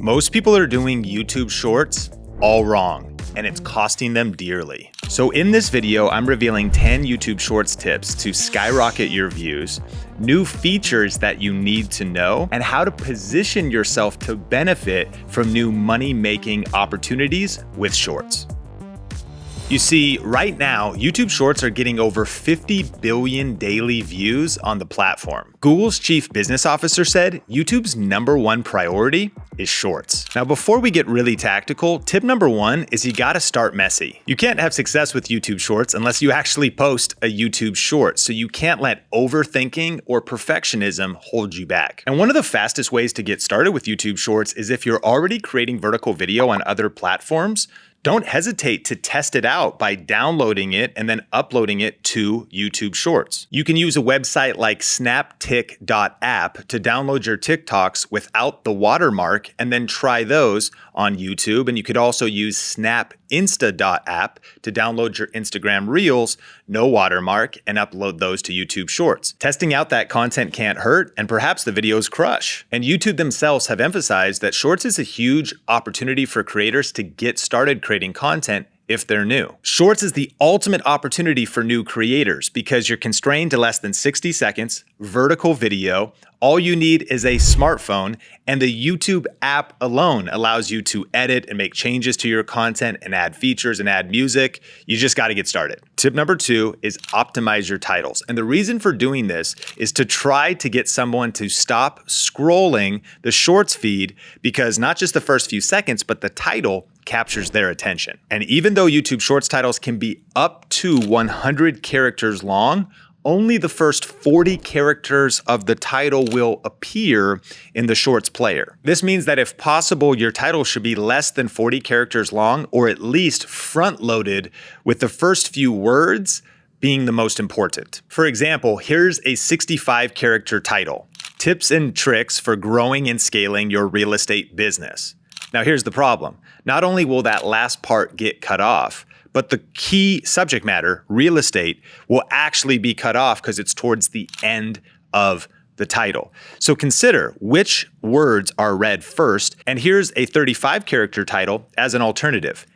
Most people are doing YouTube Shorts all wrong, and it's costing them dearly. So in this video, I'm revealing 10 YouTube Shorts tips to skyrocket your views, new features that you need to know, and how to position yourself to benefit from new money-making opportunities with Shorts. You see, right now, YouTube Shorts are getting over 50 billion daily views on the platform. Google's chief business officer said YouTube's #1 priority is Shorts. Now, before we get really tactical, tip number 1 is you gotta start messy. You can't have success with YouTube Shorts unless you actually post a YouTube Short, so you can't let overthinking or perfectionism hold you back. And one of the fastest ways to get started with YouTube Shorts is if you're already creating vertical video on other platforms, don't hesitate to test it out by downloading it and then uploading it to YouTube Shorts. You can use a website like snaptik.app to download your TikToks without the watermark and then try those on YouTube. And you could also use snapinsta.app to download your Instagram Reels, no watermark, and upload those to YouTube Shorts. Testing out that content can't hurt, and perhaps the videos crush. And YouTube themselves have emphasized that Shorts is a huge opportunity for creators to get started creating content if they're new. Shorts is the ultimate opportunity for new creators because you're constrained to less than 60 seconds, vertical video. All you need is a smartphone, and the YouTube app alone allows you to edit and make changes to your content and add features and add music. You just got to get started. Tip number 2 is optimize your titles. And the reason for doing this is to try to get someone to stop scrolling the Shorts feed, because not just the first few seconds, but the title captures their attention. And even though YouTube Shorts titles can be up to 100 characters long, only the first 40 characters of the title will appear in the Shorts player. This means that if possible, your title should be less than 40 characters long, or at least front-loaded with the first few words being the most important. For example, here's a 65-character title: Tips and Tricks for Growing and Scaling Your Real Estate Business. Now here's the problem. Not only will that last part get cut off, but the key subject matter, real estate, will actually be cut off because it's towards the end of the title. So consider which words are read first, and here's a 35-character title as an alternative: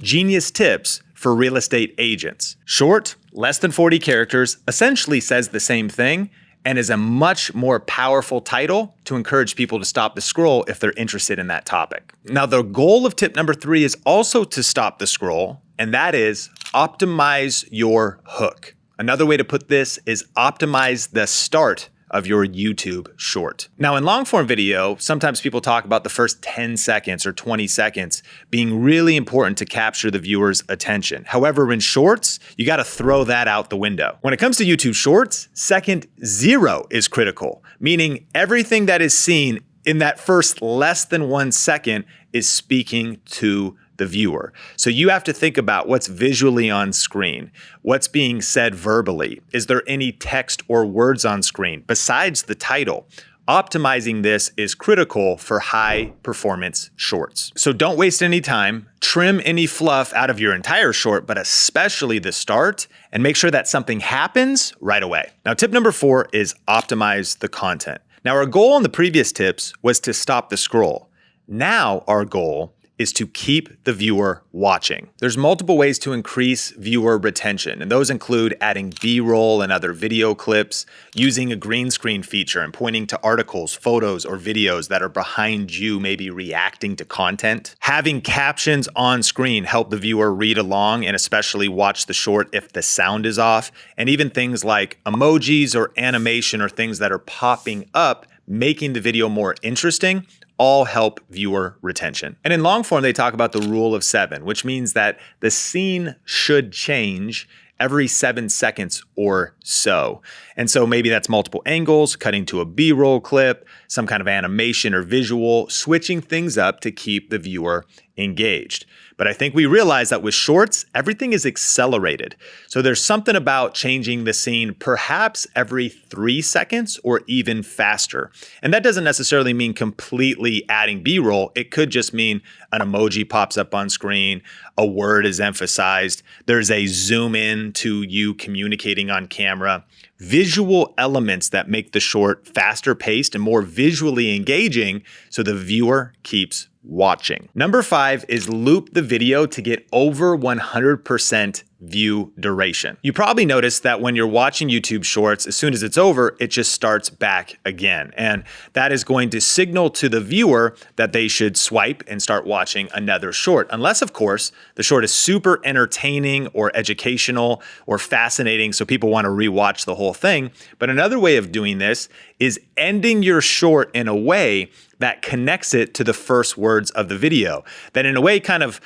Genius Tips for Real Estate Agents. Short, less than 40 characters, essentially says the same thing, and is a much more powerful title to encourage people to stop the scroll if they're interested in that topic. Now, the goal of tip number 3 is also to stop the scroll, and that is optimize your hook. Another way to put this is optimize the start of your YouTube Short. Now, in long form video, sometimes people talk about the first 10 seconds or 20 seconds being really important to capture the viewer's attention. However, in Shorts, you got to throw that out the window. When it comes to YouTube Shorts, second 0 is critical, meaning everything that is seen in that first less than 1 second is speaking to the viewer. So you have to think about what's visually on screen, what's being said verbally. Is there any text or words on screen besides the title? Optimizing this is critical for high performance Shorts. So don't waste any time, trim any fluff out of your entire short, but especially the start, and make sure that something happens right away. Now, tip number 4 is optimize the content. Now, our goal on the previous tips was to stop the scroll. Now our goal is to keep the viewer watching. There's multiple ways to increase viewer retention, and those include adding B-roll and other video clips, using a green screen feature and pointing to articles, photos, or videos that are behind you, maybe reacting to content. Having captions on screen help the viewer read along and especially watch the short if the sound is off, and even things like emojis or animation or things that are popping up, making the video more interesting, all help viewer retention. And in long form, they talk about the rule of 7, which means that the scene should change every 7 seconds or so. And so maybe that's multiple angles, cutting to a B-roll clip, some kind of animation or visual, switching things up to keep the viewer engaged. But I think we realize that with Shorts, everything is accelerated. So there's something about changing the scene perhaps every 3 seconds or even faster. And that doesn't necessarily mean completely adding B-roll. It could just mean an emoji pops up on screen, a word is emphasized, there's a zoom in to you communicating on camera, visual elements that make the short faster paced and more visually engaging so the viewer keeps watching. Number 5 is loop the video to get over 100% view duration. You probably noticed that when you're watching YouTube Shorts, as soon as it's over, it just starts back again. And that is going to signal to the viewer that they should swipe and start watching another short. Unless, of course, the short is super entertaining or educational or fascinating, so people want to rewatch the whole thing. But another way of doing this is ending your short in a way that connects it to the first words of the video. That in a way kind of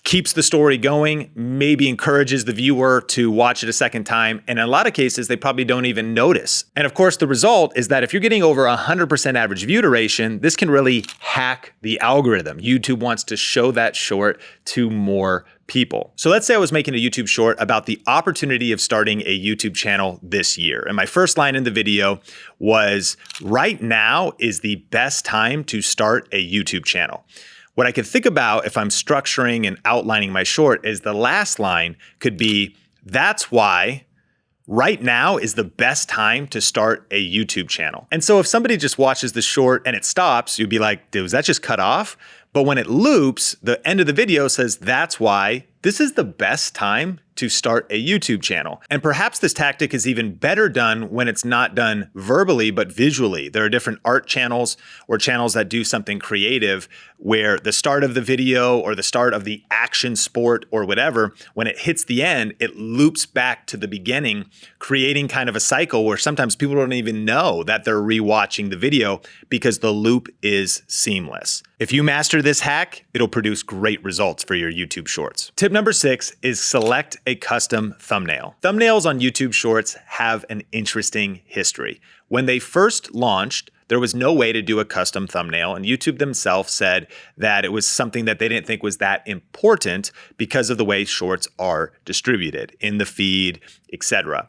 keeps the story going, maybe encourages the viewer to watch it a second time. And in a lot of cases, they probably don't even notice. And of course, the result is that if you're getting over 100% average view duration, this can really hack the algorithm. YouTube wants to show that short to more people. So let's say I was making a YouTube short about the opportunity of starting a YouTube channel this year. And my first line in the video was, right now is the best time to start a YouTube channel. What I could think about if I'm structuring and outlining my short is the last line could be, that's why right now is the best time to start a YouTube channel. And so if somebody just watches the short and it stops, you'd be like, dude, was that just cut off? But when it loops, the end of the video says, that's why this is the best time to start a YouTube channel. And perhaps this tactic is even better done when it's not done verbally, but visually. There are different art channels or channels that do something creative where the start of the video or the start of the action sport or whatever, when it hits the end, it loops back to the beginning, creating kind of a cycle where sometimes people don't even know that they're rewatching the video because the loop is seamless. If you master this hack, it'll produce great results for your YouTube Shorts. Tip number 6 is select a custom thumbnail. Thumbnails on YouTube Shorts have an interesting history. When they first launched, there was no way to do a custom thumbnail, and YouTube themselves said that it was something that they didn't think was that important because of the way shorts are distributed in the feed, etc.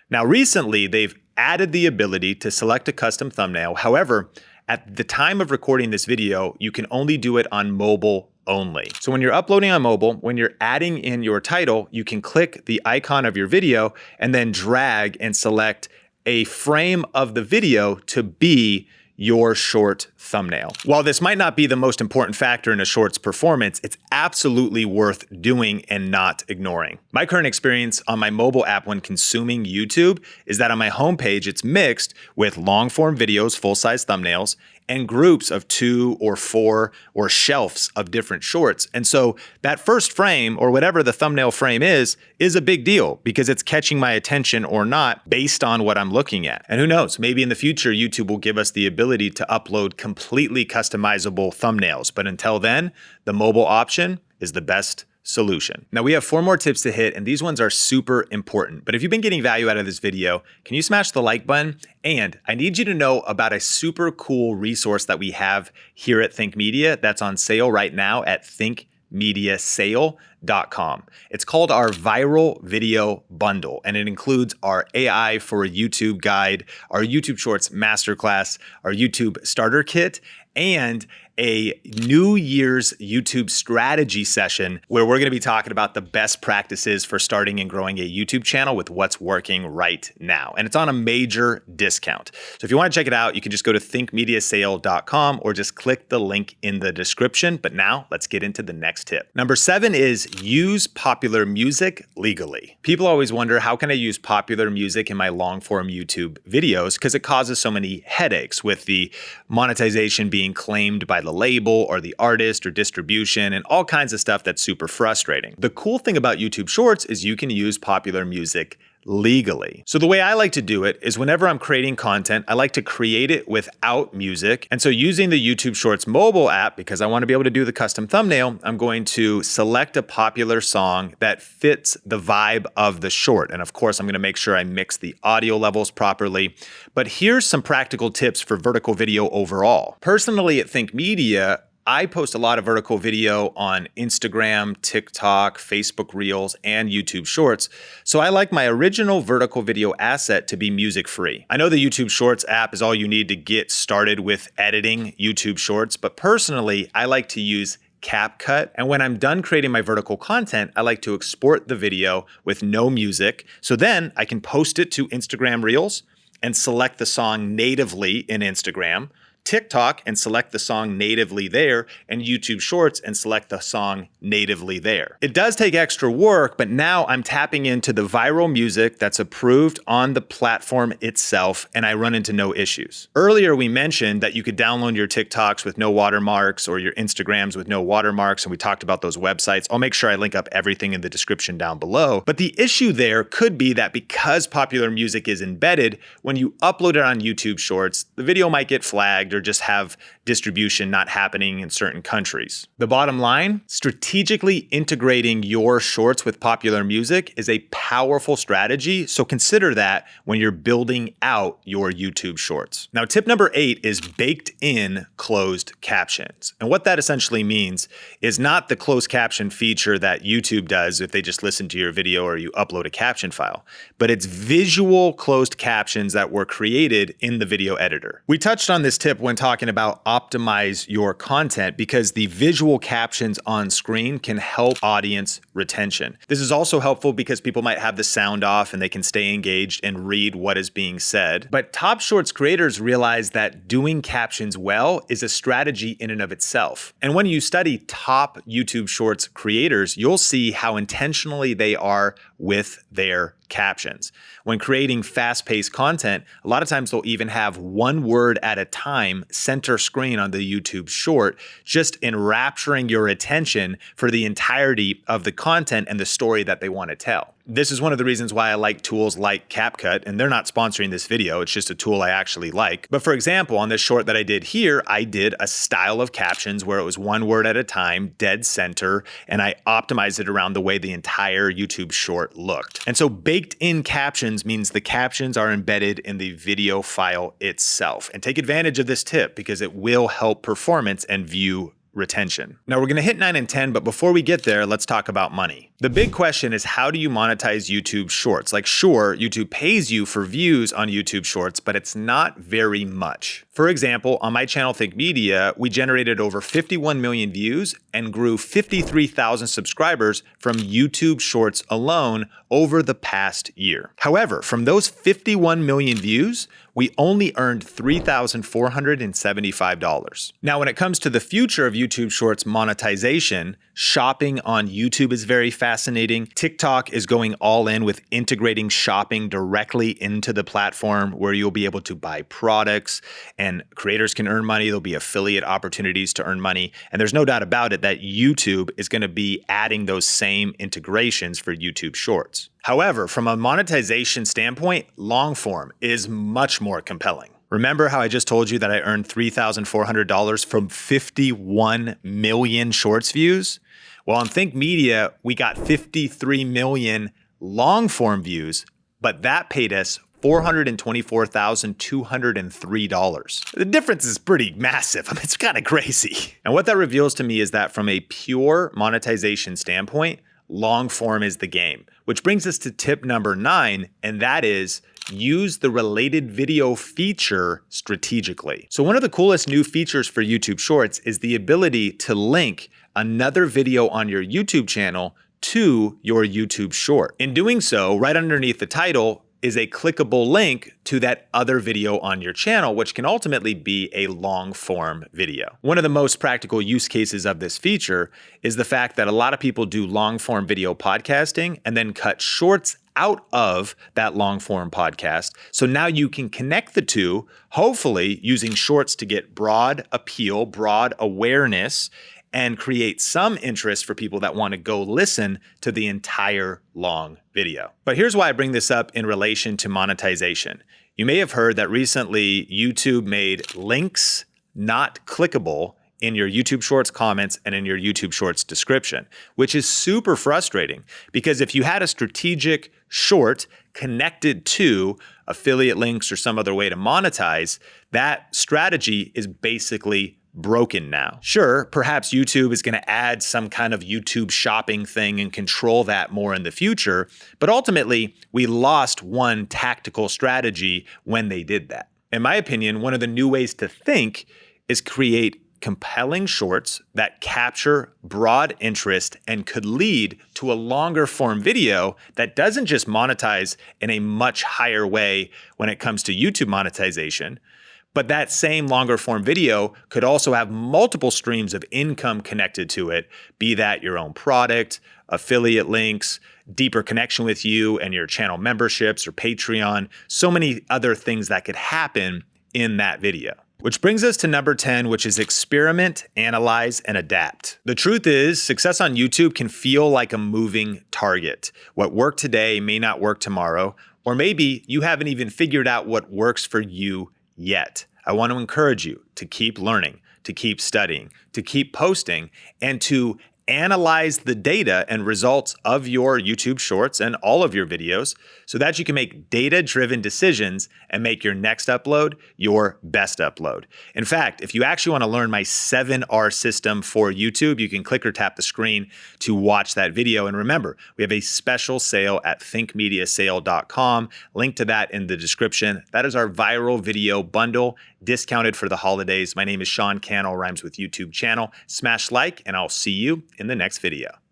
Now, recently, they've added the ability to select a custom thumbnail. However, at the time of recording this video, you can only do it on mobile only. So when you're uploading on mobile, when you're adding in your title, you can click the icon of your video and then drag and select a frame of the video to be your short thumbnail. While this might not be the most important factor in a short's performance, it's absolutely worth doing and not ignoring. My current experience on my mobile app when consuming YouTube is that on my homepage, it's mixed with long form videos, full-size thumbnails, and groups of 2 or 4 or shelves of different shorts. And so that first frame or whatever the thumbnail frame is a big deal because it's catching my attention or not based on what I'm looking at. And who knows, maybe in the future, YouTube will give us the ability to upload completely customizable thumbnails. But until then, the mobile option is the best solution. Now we have 4 more tips to hit, and these ones are super important. But if you've been getting value out of this video, can you smash the like button? And I need you to know about a super cool resource that we have here at Think Media that's on sale right now at thinkmediasale.com. It's called our Viral Video Bundle, and it includes our AI for YouTube guide, our YouTube Shorts Masterclass, our YouTube Starter Kit, and a New Year's YouTube strategy session where we're going to be talking about the best practices for starting and growing a YouTube channel with what's working right now. And it's on a major discount. So if you want to check it out, you can just go to thinkmediasale.com or just click the link in the description. But now let's get into the next tip. Number 7 is use popular music legally. People always wonder, how can I use popular music in my long form YouTube videos? Because it causes so many headaches with the monetization being claimed by the label or the artist or distribution and all kinds of stuff that's super frustrating. The cool thing about YouTube Shorts is you can use popular music legally. So the way I like to do it is whenever I'm creating content, I like to create it without music. And so using the YouTube Shorts mobile app, because I want to be able to do the custom thumbnail, I'm going to select a popular song that fits the vibe of the short. And of course, I'm going to make sure I mix the audio levels properly. But here's some practical tips for vertical video overall. Personally at Think Media, I post a lot of vertical video on Instagram, TikTok, Facebook Reels, and YouTube Shorts. So I like my original vertical video asset to be music free. I know the YouTube Shorts app is all you need to get started with editing YouTube Shorts, but personally, I like to use CapCut. And when I'm done creating my vertical content, I like to export the video with no music. So then I can post it to Instagram Reels and select the song natively in Instagram, TikTok and select the song natively there, and YouTube Shorts and select the song natively there. It does take extra work, but now I'm tapping into the viral music that's approved on the platform itself, and I run into no issues. Earlier, we mentioned that you could download your TikToks with no watermarks or your Instagrams with no watermarks, and we talked about those websites. I'll make sure I link up everything in the description down below. But the issue there could be that because popular music is embedded, when you upload it on YouTube Shorts, the video might get flagged or just have distribution not happening in certain countries. The bottom line, strategically integrating your shorts with popular music is a powerful strategy, so consider that when you're building out your YouTube Shorts. Now, tip number 8 is baked in closed captions. And what that essentially means is not the closed caption feature that YouTube does if they just listen to your video or you upload a caption file, but it's visual closed captions that were created in the video editor. We touched on this tip when talking about optimize your content because the visual captions on screen can help audience retention. This is also helpful because people might have the sound off and they can stay engaged and read what is being said. But top Shorts creators realize that doing captions well is a strategy in and of itself. And when you study top YouTube Shorts creators, you'll see how intentionally they are with their captions. When creating fast-paced content, a lot of times they'll even have one word at a time center screen on the YouTube short, just enrapturing your attention for the entirety of the content and the story that they want to tell. This is one of the reasons why I like tools like CapCut, and they're not sponsoring this video, it's just a tool I actually like. But for example, on this short that I did here, I did a style of captions where it was one word at a time, dead center, and I optimized it around the way the entire YouTube short looked. And so baked in captions means the captions are embedded in the video file itself. And take advantage of this tip because it will help performance and view retention. Now we're gonna hit 9 and 10, but before we get there, let's talk about money. The big question is, how do you monetize YouTube Shorts? Like, sure, YouTube pays you for views on YouTube Shorts, but it's not very much. For example, on my channel, Think Media, we generated over 51 million views and grew 53,000 subscribers from YouTube Shorts alone over the past year. However, from those 51 million views, we only earned $3,475. Now, when it comes to the future of YouTube Shorts monetization, shopping on YouTube is very fascinating. TikTok is going all in with integrating shopping directly into the platform where you'll be able to buy products and creators can earn money. There'll be affiliate opportunities to earn money. And there's no doubt about it that YouTube is going to be adding those same integrations for YouTube Shorts. However, from a monetization standpoint, long form is much more compelling. Remember how I just told you that I earned $3,400 from 51 million shorts views? Well, on Think Media, we got 53 million long form views, but that paid us $424,203. The difference is pretty massive. I mean, it's kind of crazy. And what that reveals to me is that from a pure monetization standpoint, long form is the game, which brings us to tip number 9, and that is use the related video feature strategically. So one of the coolest new features for YouTube Shorts is the ability to link another video on your YouTube channel to your YouTube short. In doing so, right underneath the title is a clickable link to that other video on your channel, which can ultimately be a long form video. One of the most practical use cases of this feature is the fact that a lot of people do long form video podcasting and then cut shorts out of that long form podcast. So now you can connect the two, hopefully using shorts to get broad appeal, broad awareness, and create some interest for people that want to go listen to the entire long video. But here's why I bring this up in relation to monetization. You may have heard that recently YouTube made links not clickable in your YouTube Shorts comments and in your YouTube Shorts description, which is super frustrating because if you had a strategic short connected to affiliate links or some other way to monetize, that strategy is basically broken now. Sure, perhaps YouTube is going to add some kind of YouTube shopping thing and control that more in the future, but ultimately we lost one tactical strategy when they did that. In my opinion, one of the new ways to think is create compelling shorts that capture broad interest and could lead to a longer form video that doesn't just monetize in a much higher way when it comes to YouTube monetization, but that same longer form video could also have multiple streams of income connected to it, be that your own product, affiliate links, deeper connection with you and your channel memberships or Patreon, so many other things that could happen in that video. Which brings us to number 10, which is experiment, analyze, and adapt. The truth is, success on YouTube can feel like a moving target. What worked today may not work tomorrow, or maybe you haven't even figured out what works for you yet. I want to encourage you to keep learning, to keep studying, to keep posting, and to analyze the data and results of your YouTube shorts and all of your videos so that you can make data-driven decisions and make your next upload your best upload. In fact, if you actually want to learn my 7R system for YouTube, you can click or tap the screen to watch that video. And remember, we have a special sale at thinkmediasale.com. Link to that in the description. That is our viral video bundle, discounted for the holidays. My name is Sean Cannell, rhymes with YouTube channel. Smash like, and I'll see you in the next video.